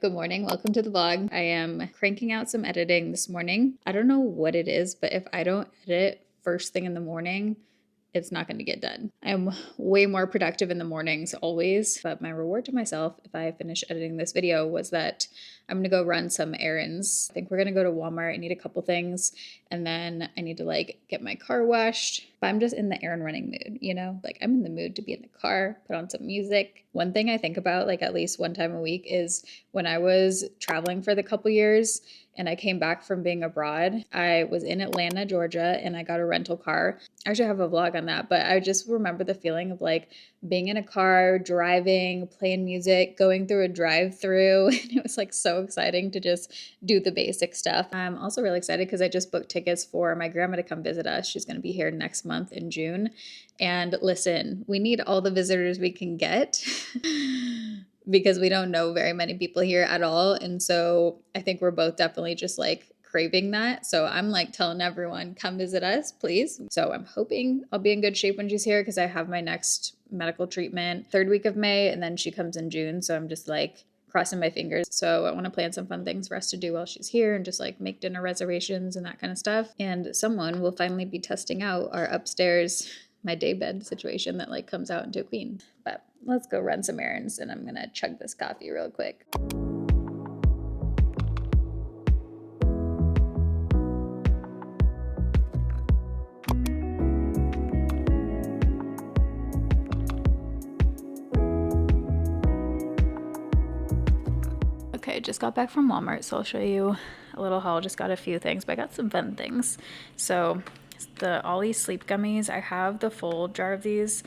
Good morning. Welcome to the vlog. I am cranking out some editing this morning. I don't know what it is, but if I don't edit first thing in the morning, it's not going to get done. I'm way more productive in the mornings always, but my reward to myself if I finish editing this video was that I'm going to go run some errands. I think we're going to go to Walmart. I need a couple things, and then I need to get my car washed. But I'm just in the errand running mood, you know? I'm in the mood to be in the car, put on some music. One thing I think about at least one time a week is when I was traveling for the couple years and I came back from being abroad. I was in Atlanta, Georgia, and I got a rental car. I actually have a vlog on that, but I just remember the feeling of being in a car, driving, playing music, going through a drive-through. And it was so exciting to just do the basic stuff. I'm also really excited because I just booked tickets for my grandma to come visit us. She's going to be here next month in June. And listen, we need all the visitors we can get because we don't know very many people here at all. And so I think we're both definitely just craving that. So I'm telling everyone, come visit us, please. So I'm hoping I'll be in good shape when she's here because I have my next medical treatment 3rd week of May and then she comes in June. So I'm just crossing my fingers. So I want to plan some fun things for us to do while she's here and just make dinner reservations and that kind of stuff. And someone will finally be testing out our upstairs, my daybed situation that comes out into a queen. But let's go run some errands and I'm gonna chug this coffee real quick. Okay, just got back from Walmart, so I'll show you a little haul. Just got a few things, but I got some fun things. So the Ollie sleep gummies, I have the full jar of these.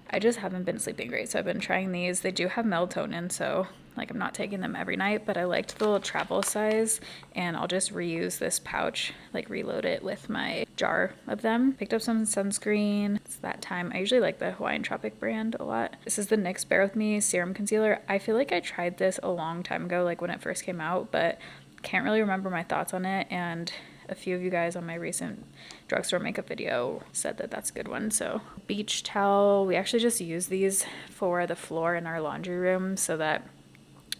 I just haven't been sleeping great, so I've been trying these. They do have melatonin, so I'm not taking them every night, but I liked the little travel size, and I'll just reuse this pouch, reload it with my jar of them. Picked up some sunscreen. It's that time. I usually like the Hawaiian Tropic brand a lot. This is the NYX Bare With Me Serum Concealer. I feel like I tried this a long time ago, when it first came out, but can't really remember my thoughts on it, and a few of you guys on my recent drugstore makeup video said that that's a good one. So beach towel, we actually just use these for the floor in our laundry room so that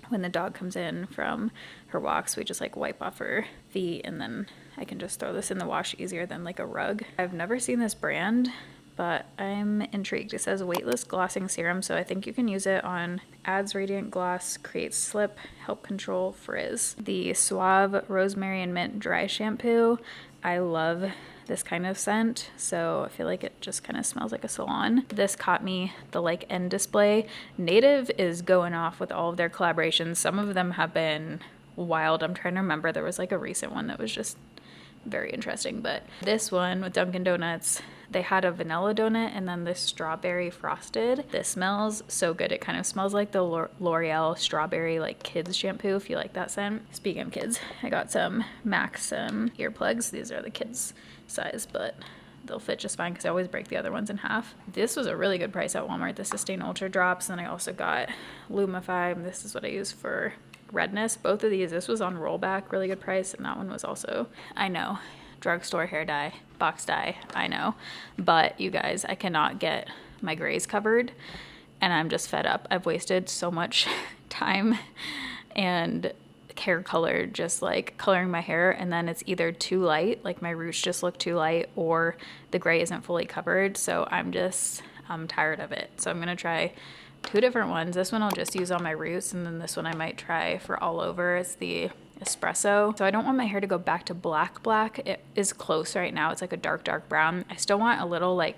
when the dog comes in from her walks, we just wipe off her feet and then I can just throw this in the wash easier than a rug. I've never seen this brand, but I'm intrigued. It says weightless glossing serum, so I think you can use it on adds radiant gloss, creates slip, help control frizz. The Suave Rosemary and Mint Dry Shampoo, I love this kind of scent, so I feel it just kind of smells like a salon. This caught me, the end display. Native is going off with all of their collaborations. Some of them have been wild. I'm trying to remember, there was a recent one that was just very interesting, but this one with Dunkin' Donuts, they had a vanilla donut and then this strawberry frosted. This smells so good. It kind of smells like the L'Oreal strawberry kids shampoo, if you like that scent. Speaking of kids, I got some Max earplugs. These are the kids size, but they'll fit just fine because I always break the other ones in half. This was a really good price at Walmart, the Sustain Ultra Drops, and I also got Lumify. This is what I use for redness. Both of these, this was on rollback, really good price, and that one was also, I know, drugstore hair dye, box dye, I know, but you guys, I cannot get my grays covered and I'm just fed up. I've wasted so much time and hair color just coloring my hair, and then it's either too light, my roots just look too light, or the gray isn't fully covered. So I'm tired of it. So I'm gonna try 2 different ones. This one I'll just use on my roots, and then this one I might try for all over. It's the espresso. So I don't want my hair to go back to black. It is close right now. It's a dark brown. I still want a little I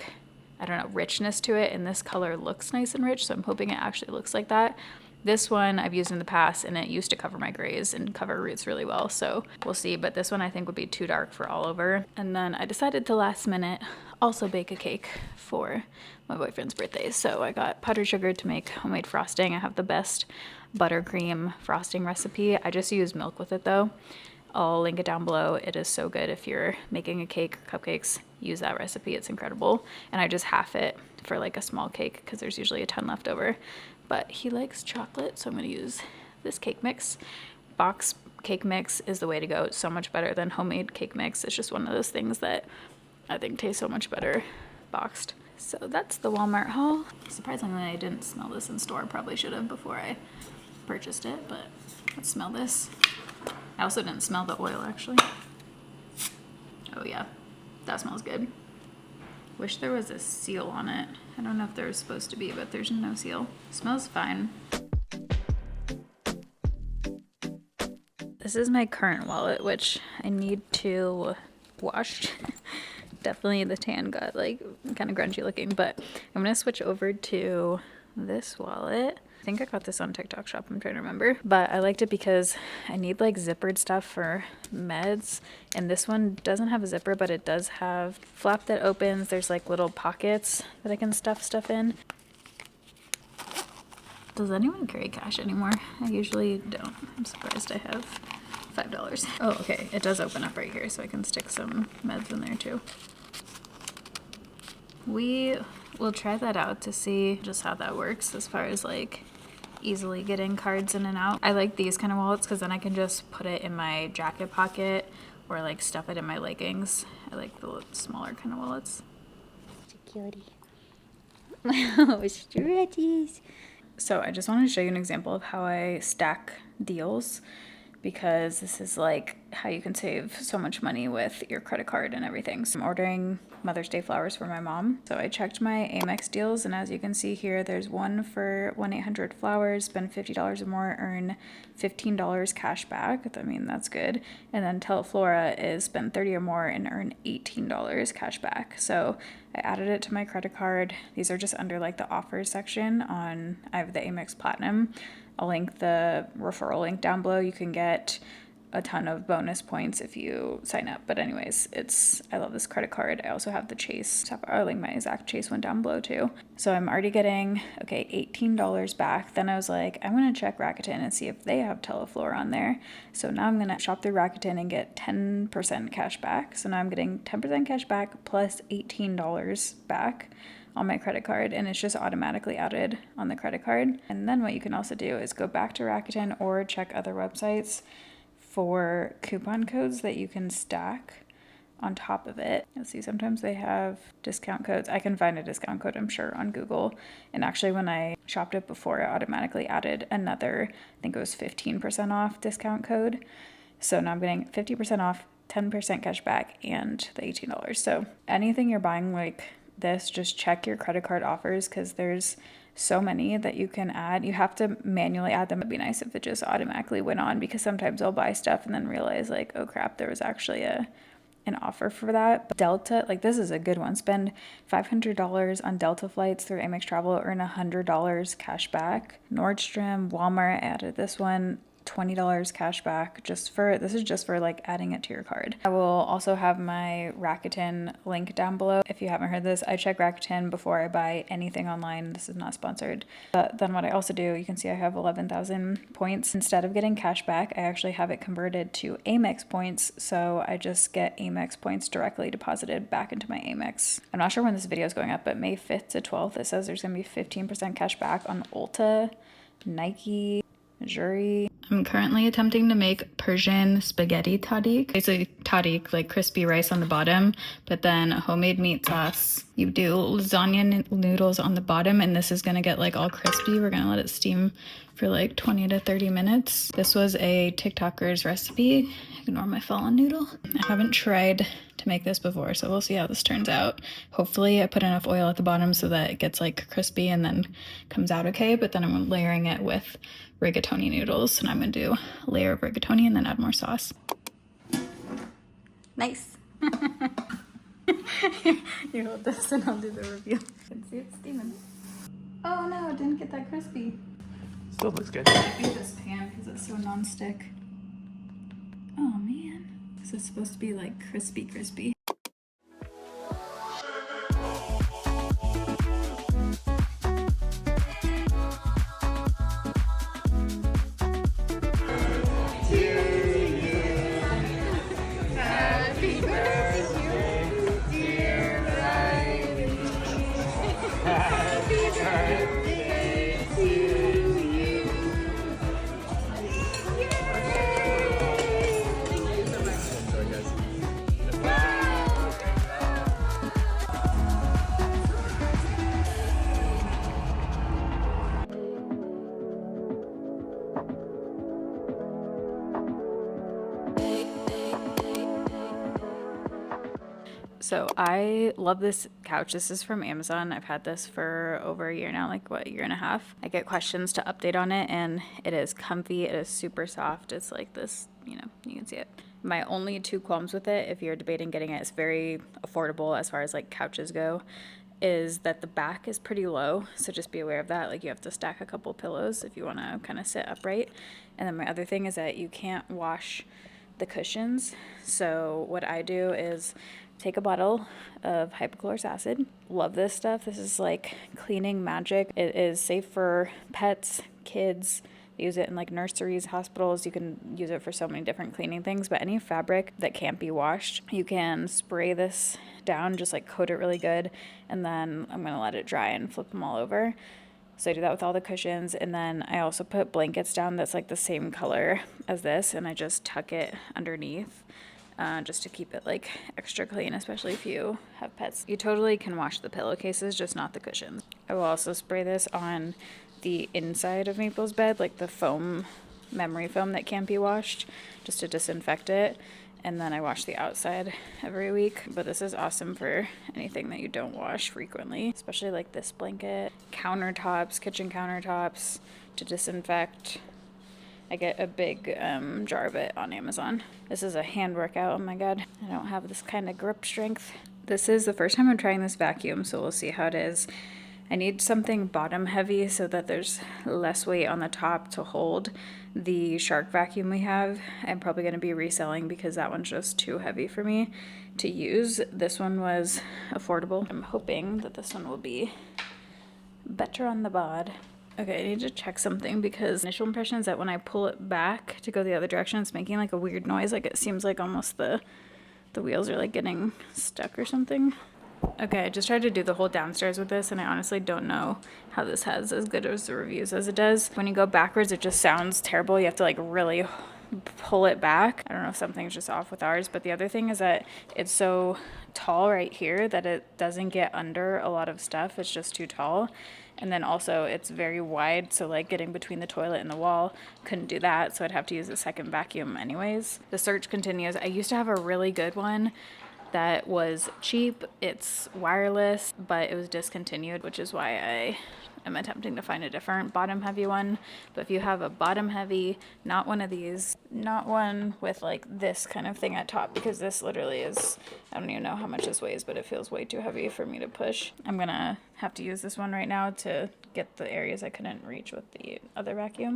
don't know, richness to it, and this color looks nice and rich, so I'm hoping it actually looks like that. This one I've used in the past, and it used to cover my grays and cover roots really well, so we'll see. But this one I think would be too dark for all over. And then I decided to last minute also bake a cake for my boyfriend's birthday. So I got powdered sugar to make homemade frosting. I have the best buttercream frosting recipe. I just use milk with it though. I'll link it down below. It is so good. If you're making a cake or cupcakes, use that recipe. It's incredible. And I just half it for a small cake because there's usually a ton left over. But he likes chocolate, so I'm gonna use this cake mix. Box cake mix is the way to go. It's so much better than homemade cake mix. It's just one of those things that I think tastes so much better boxed. So that's the Walmart haul. Surprisingly, I didn't smell this in store. Probably should have before I purchased it, but Let's smell this. I also didn't smell the oil actually. Oh yeah, that smells good. Wish there was a seal on it. I don't know if there was supposed to be, but there's no seal. Smells fine. This is my current wallet, which I need to wash. Definitely the tan got like kind of grungy looking, but I'm gonna switch over to this wallet. I think I got this on TikTok shop, I'm trying to remember, but I liked it because I need like zippered stuff for meds, and this one doesn't have a zipper, but it does have flap that opens. There's like little pockets that I can stuff stuff in. Does anyone carry cash anymore? I usually don't. I'm surprised I have $5. Oh, okay, it does open up right here, so I can stick some meds in there too. We will try that out to see just how that works as far as like easily getting cards in and out. I like these kind of wallets because then I can just put it in my jacket pocket or like stuff it in my leggings. I like the smaller kind of wallets. Cutie. Wow, stretchies. So I just wanted to show you an example of how I stack deals, because this is like how you can save so much money with your credit card and everything. So I'm ordering Mother's Day flowers for my mom. So I checked my Amex deals, and as you can see here, there's one for 1-800-Flowers, spend $50 or more, earn $15 cash back. I mean, that's good. And then Teleflora is spend 30 or more and earn $18 cash back. So I added it to my credit card. These are just under like the offers section on, I have the Amex Platinum. I'll link the referral link down below. You can get a ton of bonus points if you sign up. But anyways, I love this credit card. I also have the Chase. I'll link my exact Chase one down below too. So I'm already getting, okay, $18 back. Then I was like, I'm gonna check Rakuten and see if they have Teleflora on there. So now I'm gonna shop through Rakuten and get 10% cash back. So now I'm getting 10% cash back plus $18 back on my credit card, and it's just automatically added on the credit card. And then what you can also do is go back to Rakuten or check other websites for coupon codes that you can stack on top of it. Let's see, sometimes they have discount codes. I can find a discount code, I'm sure, on Google. And actually when I shopped it before, it automatically added another, I think it was 15% off discount code. So now I'm getting 50% off, 10% cash back, and the $18. So anything you're buying like this, just check your credit card offers, because there's so many that you can add. You have to manually add them. It'd be nice if it just automatically went on, because sometimes I'll buy stuff and then realize like, oh crap, there was actually an offer for that. But Delta, like this is a good one. Spend $500 on Delta flights through Amex Travel, earn $100 cash back. Nordstrom, Walmart, I added this one. $20 cash back this is just for like adding it to your card. I will also have my Rakuten link down below. If you haven't heard this, I check Rakuten before I buy anything online. This is not sponsored. But then what I also do, you can see I have 11,000 points. Instead of getting cash back, I actually have it converted to Amex points. So I just get Amex points directly deposited back into my Amex. I'm not sure when this video is going up, but May 5th to 12th, it says there's gonna be 15% cash back on Ulta, Nike, 𝒗𝒍𝒐𝒈. I'm currently attempting to make Persian spaghetti tahdig. Basically tahdig, like crispy rice on the bottom, but then homemade meat sauce. You do lasagna noodles on the bottom, and this is gonna get like all crispy. We're gonna let it steam for like 20 to 30 minutes. This was a TikToker's recipe. Ignore my fallen noodle. I haven't tried to make this before, so we'll see how this turns out. Hopefully I put enough oil at the bottom so that it gets like crispy and then comes out okay, but then I'm layering it with rigatoni noodles, and I'm gonna do a layer of rigatoni and then add more sauce. Nice. You hold this and I'll do the review. You can see it's steaming. Oh no, it didn't get that crispy. Still looks good. I hate this pan because it's so non-stick. Oh man, this is supposed to be like crispy. So I love this couch. This is from Amazon. I've had this for over a year now, like what, a year and a half. I get questions to update on it, and it is comfy. It is super soft. It's like this, you know, you can see it. My only two qualms with it, if you're debating getting it, it's very affordable as far as like couches go, is that the back is pretty low. So just be aware of that. Like you have to stack a couple pillows if you want to kind of sit upright. And then my other thing is that you can't wash the cushions. So what I do is take a bottle of hypochlorous acid. Love this stuff. This is like cleaning magic. It is safe for pets, kids. They use it in like nurseries, hospitals. You can use it for so many different cleaning things, but any fabric that can't be washed, you can spray this down, just like coat it really good. And then I'm gonna let it dry and flip them all over. So I do that with all the cushions, and then I also put blankets down that's like the same color as this, and I just tuck it underneath just to keep it like extra clean, especially if you have pets. You totally can wash the pillowcases, just not the cushions. I will also spray this on the inside of Maple's bed, like the foam, memory foam that can't be washed, just to disinfect it. And then I wash the outside every week. But this is awesome for anything that you don't wash frequently, especially like this blanket, countertops, kitchen countertops to disinfect. I get a big jar of it on Amazon. This is a hand workout. Oh my god, I don't have this kind of grip strength. This is the first time I'm trying this vacuum, so we'll see how it is. I need something bottom heavy so that there's less weight on the top to hold the Shark vacuum we have. I'm probably going to be reselling because that one's just too heavy for me to use. This one was affordable. I'm hoping that this one will be better on the bod. Okay, I need to check something because initial impression is that when I pull it back to go the other direction, it's making like a weird noise. Like it seems like almost the wheels are like getting stuck or something. Okay, I just tried to do the whole downstairs with this, and I honestly don't know how this has as good as the reviews as it does. When you go backwards, it just sounds terrible. You have to like really pull it back. I don't know if something's just off with ours, but the other thing is that it's so tall right here that it doesn't get under a lot of stuff. It's just too tall. And then also it's very wide, so like getting between the toilet and the wall, couldn't do that, so I'd have to use a second vacuum anyways. The search continues. I used to have a really good one that was cheap. It's wireless, but it was discontinued, which is why I am attempting to find a different bottom heavy one. But if you have a bottom heavy, not one of these, not one with like this kind of thing at top, because this literally is, I don't even know how much this weighs, but it feels way too heavy for me to push. I'm gonna have to use this one right now to get the areas I couldn't reach with the other vacuum.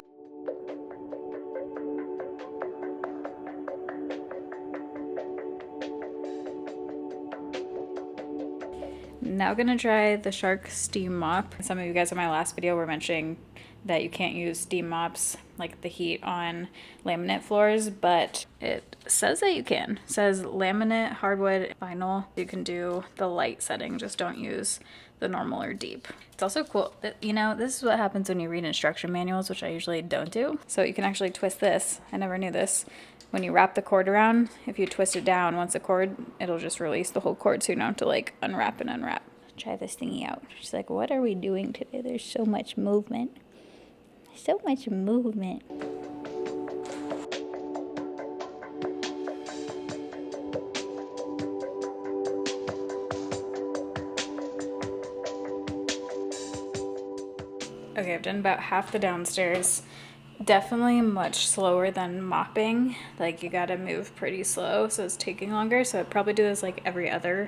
Now gonna try the Shark steam mop. Some of you guys in my last video were mentioning that you can't use steam mops, like the heat, on laminate floors, but it says that you can. It says laminate, hardwood, vinyl. You can do the light setting, just don't use the normal or deep. It's also cool that, you know, this is what happens when you read instruction manuals, which I usually don't do. So you can actually twist this. I never knew this. When you wrap the cord around, if you twist it down once a cord, it'll just release the whole cord, so you don't have to like unwrap and unwrap. Try this thingy out. She's like, what are we doing today? There's so much movement. So much movement. Okay, I've done about half the downstairs. Definitely much slower than mopping. Like you gotta move pretty slow, so it's taking longer. So I'd probably do this like every other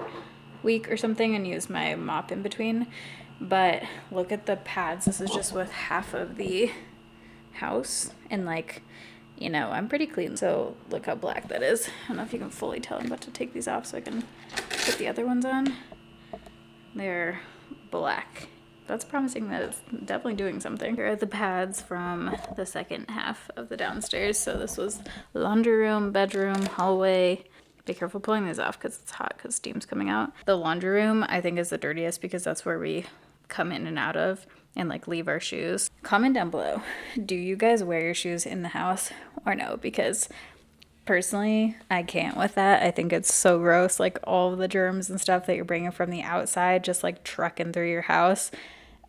week or something and use my mop in between. But look at the pads. This is just with half of the house, and like, you know, I'm pretty clean, so look how black that is. I don't know if you can fully tell. I'm about to take these off so I can put the other ones on. They're black. That's promising that it's definitely doing something. Here are the pads from the second half of the downstairs. So this was laundry room, bedroom, hallway. Be careful pulling these off because it's hot because steam's coming out. The laundry room I think is the dirtiest because that's where we come in and out of and like leave our shoes. Comment down below, do you guys wear your shoes in the house or no? Because personally, I can't with that. I think it's so gross, like all the germs and stuff that you're bringing from the outside just like trucking through your house.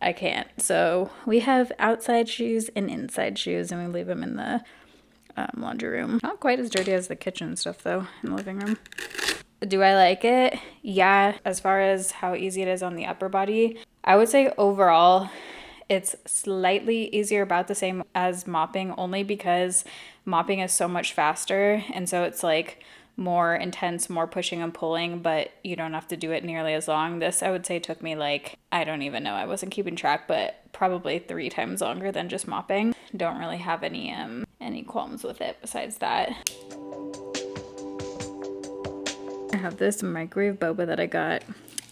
I can't. So we have outside shoes and inside shoes, and we leave them in the laundry room. Not quite as dirty as the kitchen stuff though, in the living room. Do I like it? Yeah, as far as how easy it is on the upper body, I would say overall it's slightly easier, about the same as mopping, only because mopping is so much faster, and so it's like more intense, more pushing and pulling, but you don't have to do it nearly as long. This, I would say, took me like, I don't even know, I wasn't keeping track, but probably 3 times longer than just mopping. Don't really have any qualms with it besides that. I have this microwave boba that I got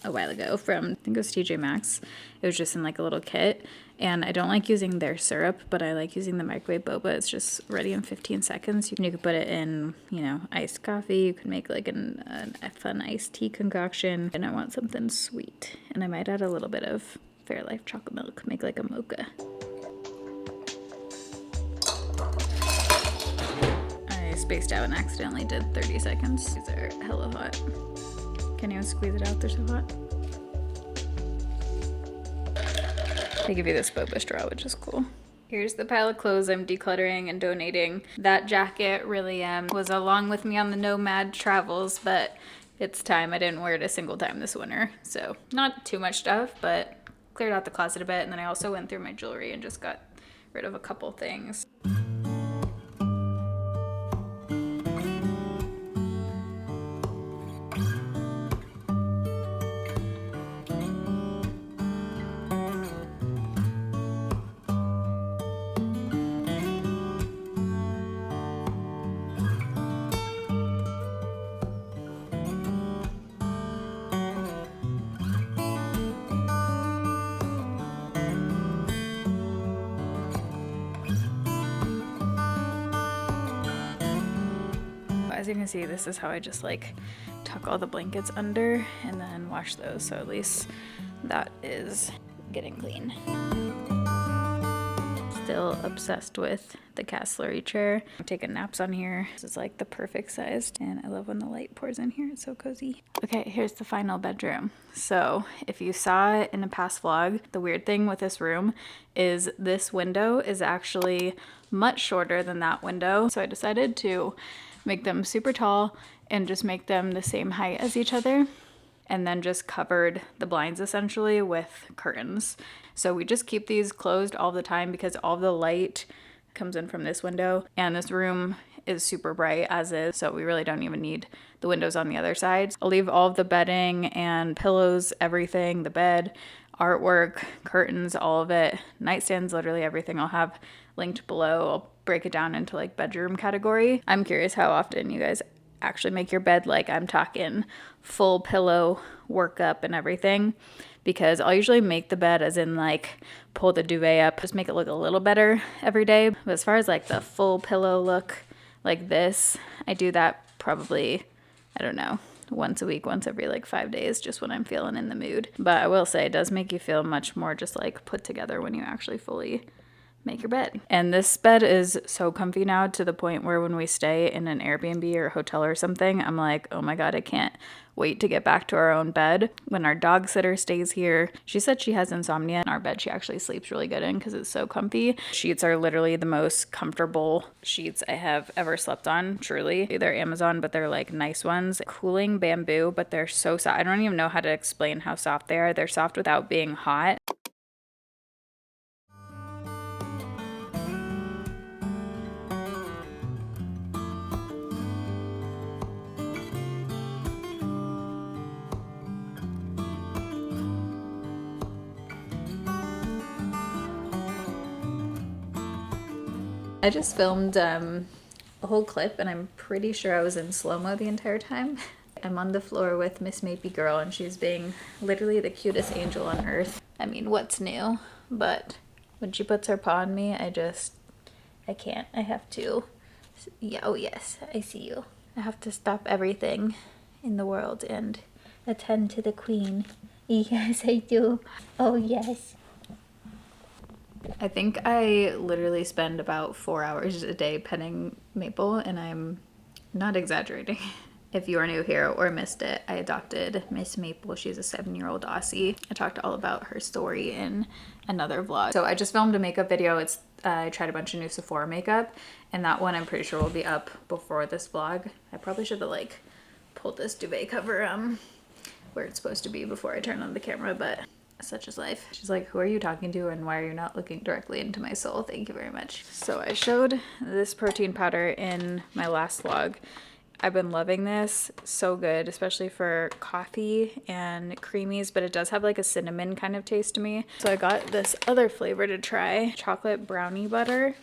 a while ago from, I think it was TJ Maxx. It was just in like a little kit, and I don't like using their syrup, but I like using the microwave boba. It's just ready in 15 seconds. You can put it in, you know, iced coffee. You can make like a fun iced tea concoction, and I want something sweet, and I might add a little bit of Fairlife chocolate milk, make like a mocha. I spaced out and accidentally did 30 seconds. These are hella hot. Can you squeeze it out? They're so hot. They give you this boba straw, which is cool. Here's the pile of clothes I'm decluttering and donating. That jacket really was along with me on the nomad travels, but it's time. I didn't wear it a single time this winter, so not too much stuff, but cleared out the closet a bit. And then I also went through my jewelry and just got rid of a couple things. As you can see, this is how I just like tuck all the blankets under and then wash those, so at least that is getting clean. Still obsessed with the 𝒗𝒍𝒐𝒈 chair. I'm taking naps on here. This is like the perfect size, and I love when the light pours in here. It's so cozy. Okay, here's the final bedroom. So if you saw it in a past vlog, the weird thing with this room is this window is actually much shorter than that window. So I decided to make them super tall and just make them the same height as each other, and then just covered the blinds essentially with curtains. So we just keep these closed all the time because all the light comes in from this window, and this room is super bright as is, so we really don't even need the windows on the other side. I'll leave all of the bedding and pillows, everything, the bed, artwork, curtains, all of it, nightstands, literally everything I'll have linked below. I'll break it down into like bedroom category. I'm curious how often you guys actually make your bed. Like, I'm talking full pillow workup and everything, because I'll usually make the bed as in like pull the duvet up, just make it look a little better every day. But as far as like the full pillow look like this, I do that probably, I don't know, once a week, once every like 5 days, just when I'm feeling in the mood. But I will say it does make you feel much more just like put together when you actually fully make your bed. And this bed is so comfy now, to the point where when we stay in an Airbnb or a hotel or something, I'm like, oh my God, I can't wait to get back to our own bed. When our dog sitter stays here, she said she has insomnia in our bed. She actually sleeps really good in because it's so comfy. Sheets are literally the most comfortable sheets I have ever slept on, truly. They're Amazon, but they're like nice ones. Cooling bamboo, but they're so soft. I don't even know how to explain how soft they are. They're soft without being hot. I just filmed a whole clip, and I'm pretty sure I was in slow-mo the entire time. I'm on the floor with Miss Mapey Girl, and she's being literally the cutest angel on earth. I mean, what's new? But when she puts her paw on me, I can't. I have to. Yeah, oh yes, I see you. I have to stop everything in the world and attend to the queen. Yes, I do. Oh yes. I think I literally spend about 4 hours a day petting Maple, and I'm not exaggerating. If you are new here or missed it, I adopted Miss Maple. She's a 7-year-old Aussie. I talked all about her story in another vlog. So I just filmed a makeup video. I tried a bunch of new Sephora makeup, and that one I'm pretty sure will be up before this vlog. I probably should have like pull this duvet cover where it's supposed to be before I turn on the camera, but such is life. She's like, who are you talking to and why are you not looking directly into my soul? Thank you very much. So I showed this protein powder in my last vlog. I've been loving this, so good, especially for coffee and creamies, but it does have like a cinnamon kind of taste to me. So I got this other flavor to try, chocolate brownie butter,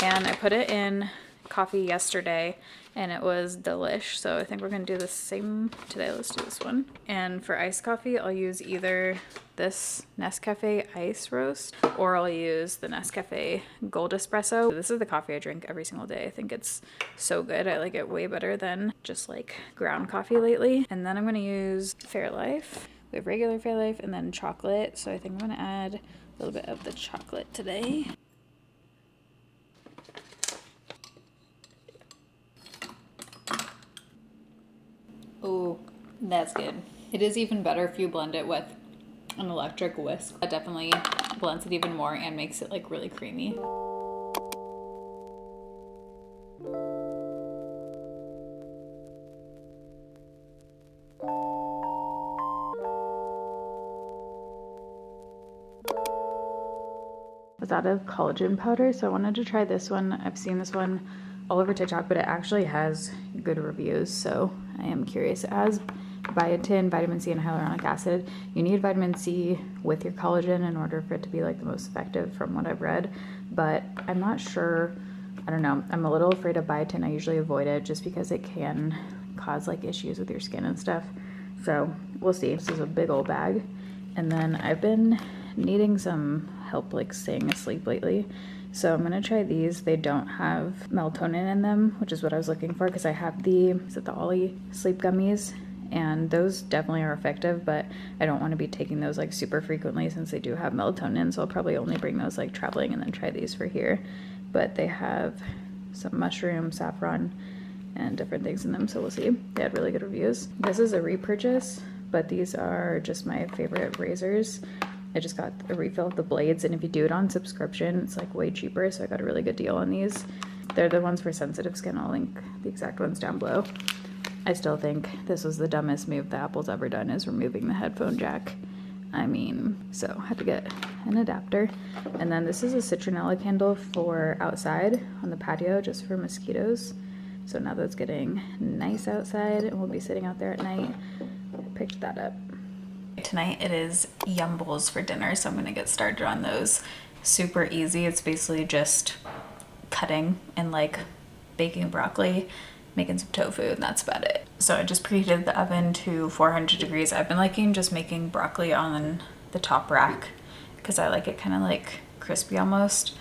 and I put it in coffee yesterday and it was delish. So I think we're gonna do the same today. Let's do this one. And for iced coffee, I'll use either this Nescafe Ice Roast or I'll use the Nescafe Gold Espresso. This is the coffee I drink every single day. I think it's so good. I like it way better than just like ground coffee lately. And then I'm gonna use Fairlife. We have regular Fairlife and then chocolate. So I think I'm gonna add a little bit of the chocolate today. Oh, that's good. It is even better if you blend it with an electric whisk. That definitely blends it even more and makes it like really creamy. I was out of collagen powder, so I wanted to try this one. I've seen this one all over TikTok, but it actually has good reviews, so I am curious. It has biotin, vitamin C, and hyaluronic acid. You need vitamin C with your collagen in order for it to be like the most effective from what I've read, but I'm not sure. I don't know. I'm a little afraid of biotin. I usually avoid it just because it can cause like issues with your skin and stuff. So we'll see. This is a big old bag. And then I've been needing some help like staying asleep lately. So I'm gonna try these. They don't have melatonin in them, which is what I was looking for because I have the Ollie sleep gummies, and those definitely are effective, but I don't want to be taking those like super frequently since they do have melatonin. So I'll probably only bring those like traveling and then try these for here. But they have some mushroom, saffron, and different things in them, so we'll see. They had really good reviews. This is a repurchase, but these are just my favorite razors. I just got a refill of the blades, and if you do it on subscription, it's like way cheaper, so I got a really good deal on these. They're the ones for sensitive skin. I'll link the exact ones down below. I still think this was the dumbest move that Apple's ever done, is removing the headphone jack. I mean, so I had to get an adapter. And then this is a citronella candle for outside on the patio, just for mosquitoes. So now that it's getting nice outside and we'll be sitting out there at night, I picked that up. Tonight it is yum bowls for dinner, so I'm gonna get started on those. Super easy. It's basically just cutting and like baking broccoli, making some tofu, and that's about it. So I just preheated the oven to 400 degrees. I've been liking just making broccoli on the top rack because I like it kind of like crispy almost,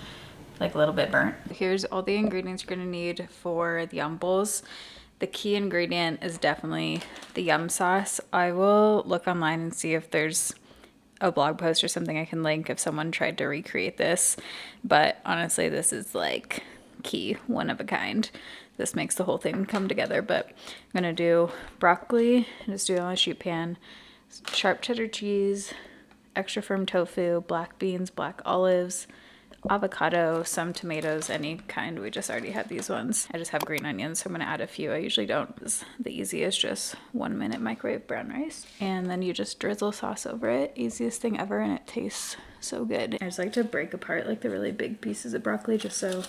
like a little bit burnt. Here's all the ingredients you're gonna need for the yum bowls. The key ingredient is definitely the yum sauce. I will look online and see if there's a blog post or something I can link if someone tried to recreate this, but honestly this is like key, one of a kind. This makes the whole thing come together. But I'm gonna do broccoli, just do it on a sheet pan, sharp cheddar cheese, extra firm tofu, black beans, black olives, avocado, some tomatoes, any kind. We just already had these ones. I just have green onions, so I'm gonna add a few. I usually don't. The easiest, just 1 minute microwave brown rice. And then you just drizzle sauce over it. Easiest thing ever, and it tastes so good. I just like to break apart like the really big pieces of broccoli just so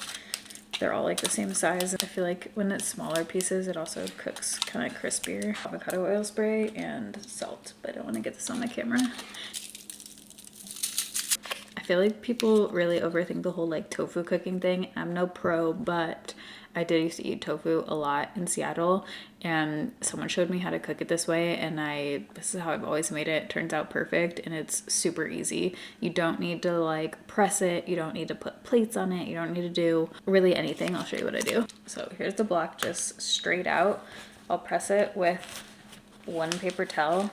they're all like the same size. I feel like when it's smaller pieces, it also cooks kind of crispier. Avocado oil spray and salt, but I don't want to get this on the camera. I feel like people really overthink the whole like tofu cooking thing. I'm no pro, but I did used to eat tofu a lot in Seattle, and someone showed me how to cook it this way, and this is how I've always made it. It turns out perfect, and it's super easy. You don't need to like press it. You don't need to put plates on it. You don't need to do really anything. I'll show you what I do. So here's the block just straight out. I'll press it with one paper towel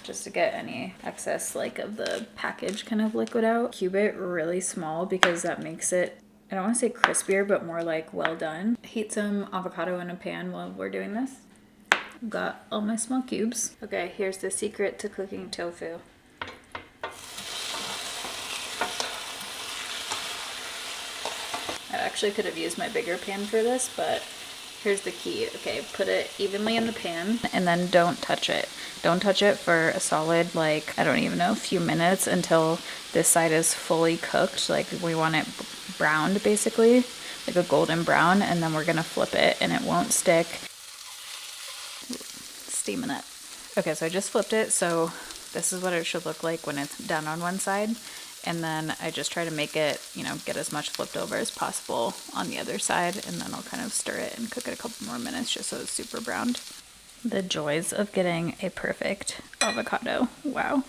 just to get any excess like of the package kind of liquid out. Cube it really small because that makes it, I don't want to say crispier, but more like well done. Heat some avocado in a pan while we're doing this. I've got all my small cubes. Okay, here's the secret to cooking tofu. I actually could have used my bigger pan for this, but Here's the key. Okay, put it evenly in the pan and then don't touch it. Don't touch it for a solid, like, I don't even know, a few minutes until this side is fully cooked. Like, we want it browned basically, like a golden brown, and then we're gonna flip it and it won't stick. Steaming it. Okay, so I just flipped it, so this is what it should look like when it's done on one side. And then I just try to make it, you know, get as much flipped over as possible on the other side, and then I'll kind of stir it and cook it a couple more minutes just so it's super browned. The joys of getting a perfect avocado. Wow.